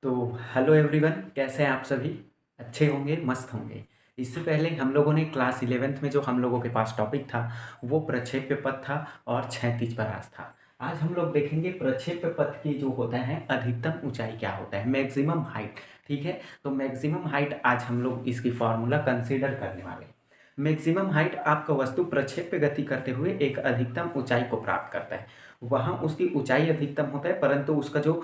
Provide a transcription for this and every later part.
तो hello everyone, कैसे हैं आप सभी? अच्छे होंगे, मस्त होंगे। इससे पहले हम लोगों ने क्लास 11th में जो हम लोगों के पास टॉपिक था वो प्रक्षेप्य पथ था और क्षैतिज परास था। आज हम लोग देखेंगे प्रक्षेप्य पथ की जो होता है अधिकतम ऊंचाई क्या होता है, मैक्सिमम हाइट। ठीक है, तो मैक्सिमम हाइट आज हम लोग इसकी फार्मूला कंसीडर करने वाले हैं। मैक्सिमम हाइट आपका वस्तु प्रक्षेप्य गति करते हुए एक अधिकतम ऊंचाई को प्राप्त करता है। वहाँ उसकी ऊंचाई अधिकतम होता है, परंतु उसका जो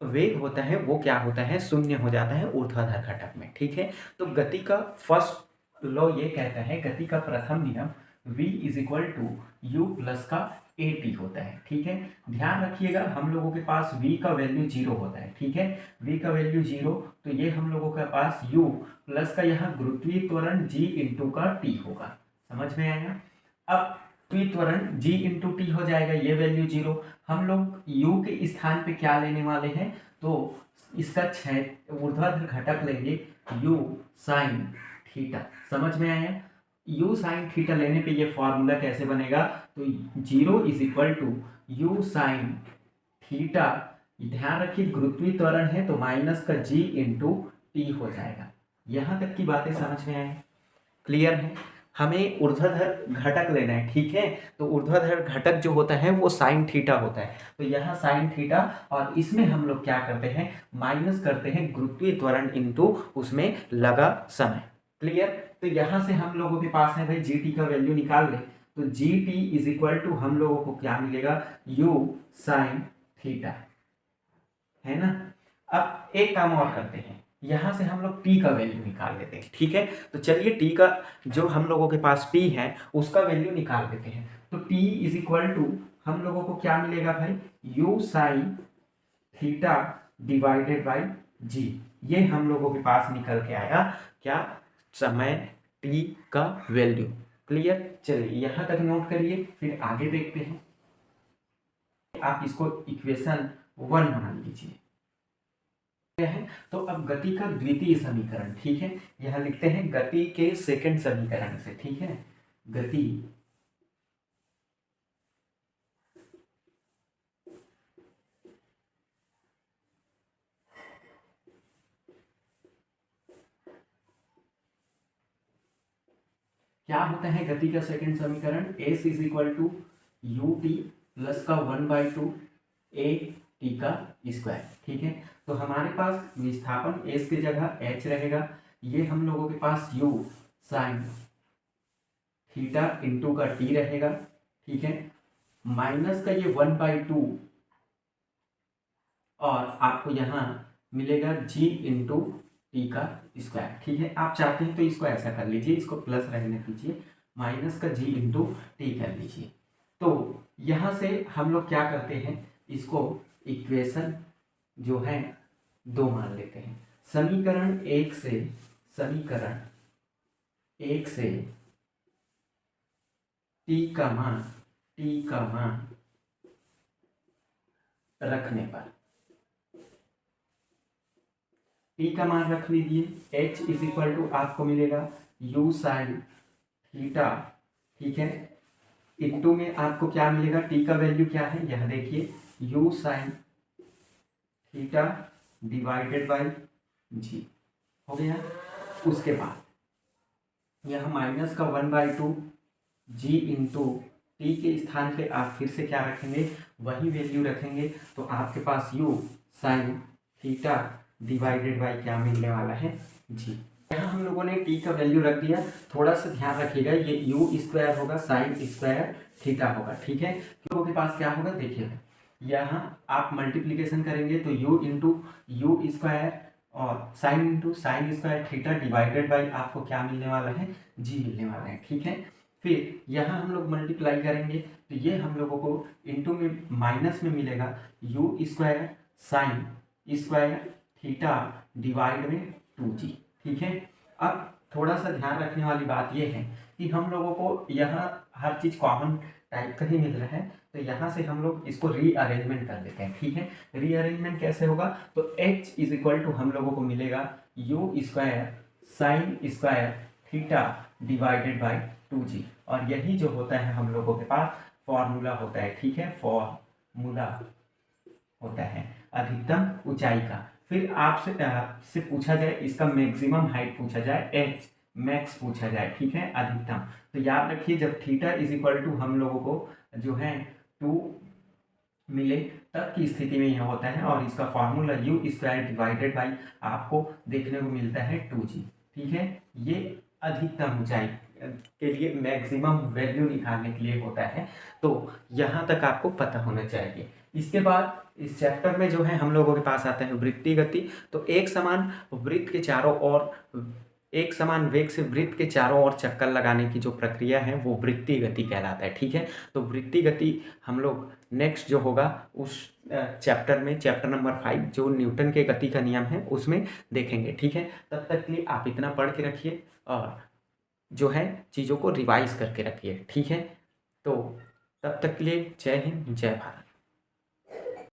वेग होता है वो क्या होता है, शून्य हो जाता है ऊर्ध्वाधर घटक में। ठीक है, तो गति का फर्स्ट लॉ ये कहता है, गति का प्रथम नियम v is equal to u plus का ए टी होता है। ठीक है, ध्यान रखिएगा हम लोगों के पास v का वैल्यू जीरो होता है। ठीक है, v का वैल्यू जीरो, तो ये हम लोगों के पास u प्लस का यहाँ गुरुत्वीय त्वरण g इंटू का t होगा। समझ में आया? अब त्वरण g इंटू टी हो जाएगा, ये वैल्यू जीरो। हम लोग u के स्थान पे क्या लेने वाले हैं, तो इसका ऊर्ध्वाधर घटक लेंगे u साइन थीटा। समझ में आया? u साइन थीटा लेने पे ये फॉर्मूला कैसे बनेगा, तो zero is equal to u sine theta, ध्यान रखिए गुरुत्वीय त्वरण है तो माइनस का g इंटू टी हो जाएगा। यहां तक की बातें समझ में आए? क्लियर है? हमें ऊर्ध्वाधर घटक लेना है। ठीक है, तो ऊर्ध्वाधर घटक जो होता है वो साइन थीटा होता है, तो यहाँ साइन थीटा, और इसमें हम लोग क्या करते हैं, माइनस करते हैं गुरुत्वीय त्वरण इंटू उसमें लगा समय। क्लियर? तो यहाँ से हम लोगों के पास है भाई जी टी का वैल्यू निकाल ले, तो g t is equal to हम लोगों को क्या मिलेगा, यू साइन थीटा, है ना। अब एक काम और करते हैं, यहां से हम लोग t का वैल्यू निकाल लेते हैं। ठीक है, तो चलिए t का जो हम लोगों के पास t है उसका वैल्यू निकाल लेते हैं। तो t इज इक्वल टू हम लोगों को क्या मिलेगा भाई, u sine theta divided by g। ये हम लोगों के पास निकल के आया क्या, समय t का वैल्यू। क्लियर? चलिए यहां तक नोट करिए, फिर आगे देखते हैं। आप इसको इक्वेशन 1 मान लीजिए है। तो अब गति का द्वितीय समीकरण, ठीक है, यह लिखते हैं गति के सेकंड समीकरण से। ठीक है, गति क्या होता है, गति का सेकंड समीकरण s is equal to u t plus का 1/2 ए टी का स्क्वायर। ठीक है, तो हमारे पास विस्थापन s की जगह h रहेगा, ये हम लोगों के पास u साइन थीटा इंटू का t रहेगा। ठीक है, माइनस का ये 1/2, और आपको यहाँ मिलेगा g इंटू टी का स्क्वायर। ठीक है, आप चाहते हैं तो इसको ऐसा कर लीजिए, इसको प्लस रहने दीजिए, माइनस का g इंटू टी कर लीजिए। तो यहाँ से हम लोग क्या करते हैं, इसको इक्वेशन जो है 2 मान लेते हैं। समीकरण एक से टी का मान रखने पर, टी का मान रख लीजिए, h इज इक्वल टू आपको मिलेगा u साइन थीटा। ठीक है, इंटू में आपको क्या मिलेगा, टी का वैल्यू क्या है, यह देखिए u sine theta divided by g हो गया। उसके बाद यह माइनस का 1/2 जी इंटू टी के स्थान पे आप फिर से क्या रखेंगे, वही वैल्यू रखेंगे, तो आपके पास u sine theta divided by क्या मिलने वाला है, जी। यहाँ हम लोगों ने t का वैल्यू रख दिया, थोड़ा सा ध्यान रखिएगा, ये u स्क्वायर होगा साइन स्क्वायर थीटा होगा। ठीक है, लोगों के पास क्या होगा, देखिएगा यहाँ आप मल्टीप्लीकेशन करेंगे तो u इंटू यू स्क्वायर और sine into sine square theta divided by आपको क्या मिलने वाला है, g मिलने वाला है। ठीक है, फिर यहाँ हम लोग मल्टीप्लाई करेंगे तो ये हम लोगों को इंटू में माइनस में मिलेगा you square sine square theta divide में 2g। ठीक है, अब थोड़ा सा ध्यान रखने वाली बात यह है कि हम लोगों को यहाँ हर चीज़ कॉमन टाइप का ही मिल रहा है, तो यहाँ से हम लोग इसको रीअरेंजमेंट कर देते हैं। ठीक है, रीअरेंजमेंट कैसे होगा, तो h इज इक्वल टू हम लोगों को मिलेगा you square sine square theta divided by 2g, और यही जो होता है हम लोगों के पास फॉर्मूला होता है। ठीक है, फॉर्मूला होता है अधिकतम ऊंचाई का। फिर आपसे पूछा जाए इसका मैक्सिमम हाइट पूछा जाए, एच मैक्स पूछा जाए, ठीक है, अधिकतम। तो याद रखिए जब थीटा इज इक्वल टू हम लोगों को जो है 2 मिले तब की स्थिति में यह होता है, और इसका formula you square divided by आपको देखने को मिलता है 2g, ठीक है। ये अधिकतम ऊंचाई के लिए मैक्सिमम वैल्यू निकालने के लिए होता है। तो यहाँ तक आपको पता होना चाहिए। इसके बाद इस चैप्टर में जो है हम लोगों के पास आता है वृत्तीय गति। तो एक समान वृत्त के चारों ओर एक समान वेग से वृत्त के चारों ओर चक्कर लगाने की जो प्रक्रिया है वो वृत्तीय गति कहलाता है, ठीक है। तो वृत्तीय गति हम लोग नेक्स्ट जो होगा उस चैप्टर में, चैप्टर नंबर 5 जो न्यूटन के गति का नियम है उसमें देखेंगे, ठीक है। तब तक के लिए आप इतना पढ़ के रखिए और जो है चीज़ों को रिवाइज करके रखिए, ठीक है। तो तब तक के लिए जय हिंद, जय भारत।